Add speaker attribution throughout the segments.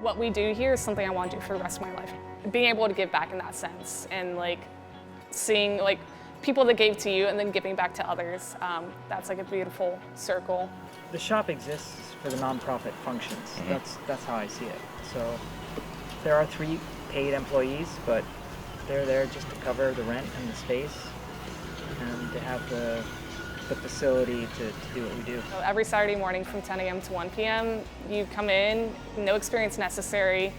Speaker 1: What we do here is something I want to do for the rest of my life. Being able to give back in that sense and like seeing like people that gave to you and then giving back to others, that's like a beautiful circle.
Speaker 2: The shop exists for the nonprofit functions. That's how I see it. So there are 3 paid employees, but they're there just to cover the rent and the space and to have the facility to do what we do.
Speaker 1: So every Saturday morning from 10 a.m. to 1 p.m., you come in, no experience necessary.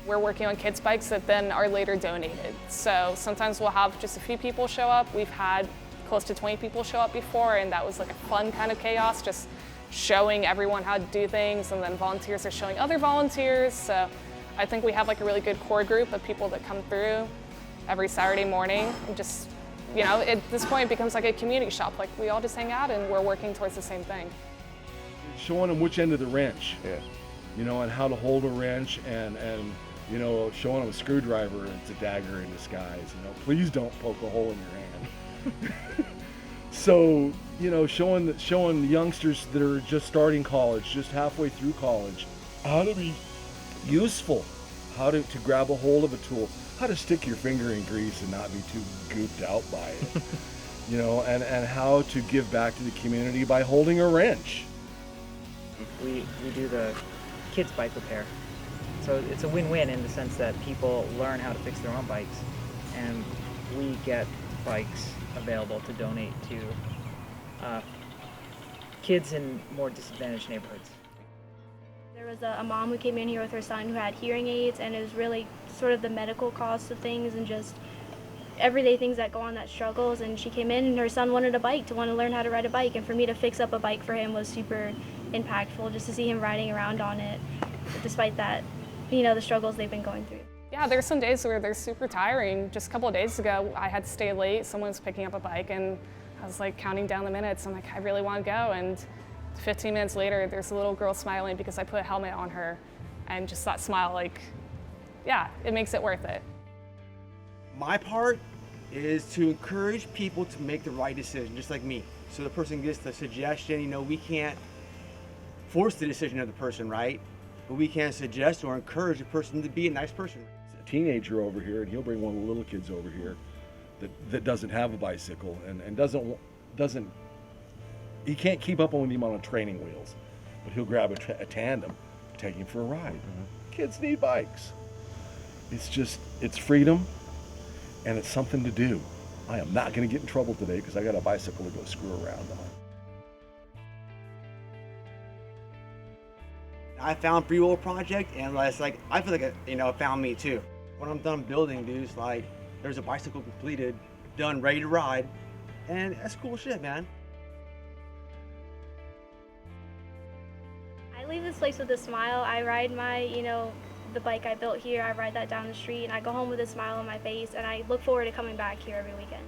Speaker 1: We're working on kids' bikes that then are later donated. So sometimes we'll have just a few people show up. We've had close to 20 people show up before, and that was like a fun kind of chaos, just showing everyone how to do things, and then volunteers are showing other volunteers. So I think we have like a really good core group of people that come through every Saturday morning and just, you know, at this point it becomes like a community shop. Like we all just hang out and we're working towards the same thing.
Speaker 3: Showing them which end of the wrench, you know, and how to hold a wrench, and you know, showing them a screwdriver and it's a dagger in disguise. You know, please don't poke a hole in your hand. So, you know, showing the youngsters that are just starting college, just halfway through college, how to be useful, how to grab a hold of a tool, how to stick your finger in grease and not be too gooped out by it, you know, and how to give back to the community by holding a wrench.
Speaker 2: We do the kids' bike repair. So it's a win-win in the sense that people learn how to fix their own bikes, and we get bikes available to donate to kids in more disadvantaged neighborhoods.
Speaker 4: There was a mom who came in here with her son who had hearing aids, and it was really sort of the medical costs of things and just everyday things that go on that struggles. And she came in and her son wanted a bike, to want to learn how to ride a bike, and for me to fix up a bike for him was super impactful, just to see him riding around on it, despite that, you know, the struggles they've been going through.
Speaker 1: Yeah, there's some days where they're super tiring. Just a couple of days ago, I had to stay late. Someone was picking up a bike and I was like counting down the minutes. I'm like, I really want to go. And 15 minutes later, there's a little girl smiling because I put a helmet on her, and just that smile, like, yeah, it makes it worth it.
Speaker 5: My part is to encourage people to make the right decision, just like me. So the person gets the suggestion. You know, we can't force the decision of the person, right? But we can suggest or encourage a person to be a nice person.
Speaker 3: A teenager over here, and he'll bring one of the little kids over here that doesn't have a bicycle and doesn't he can't keep up with him on training wheels, but he'll grab a tandem, take him for a ride. Kids need bikes. It's freedom, and it's something to do. I am not going to get in trouble today because I got a bicycle to go screw around on.
Speaker 5: I found Free Will Project, and it's like, I feel like it, you know, it found me too. When I'm done building, dude, it's like, there's a bicycle completed, done, ready to ride, and that's cool shit, man.
Speaker 4: I leave this place with a smile. I ride my, you know, the bike I built here, I ride that down the street, and I go home with a smile on my face, and I look forward to coming back here every weekend.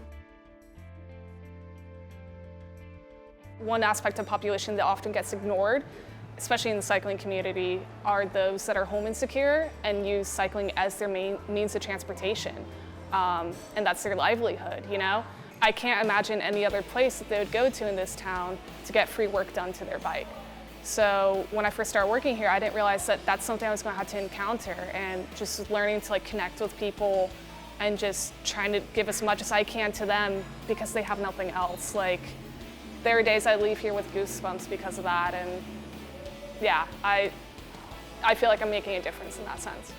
Speaker 1: One aspect of population that often gets ignored, especially in the cycling community, are those that are home insecure and use cycling as their main means of transportation. And that's their livelihood, you know? I can't imagine any other place that they would go to in this town to get free work done to their bike. So when I first started working here, I didn't realize that that's something I was going to have to encounter, and just learning to like connect with people and just trying to give as much as I can to them because they have nothing else. Like, there are days I leave here with goosebumps because of that, and yeah, I feel like I'm making a difference in that sense.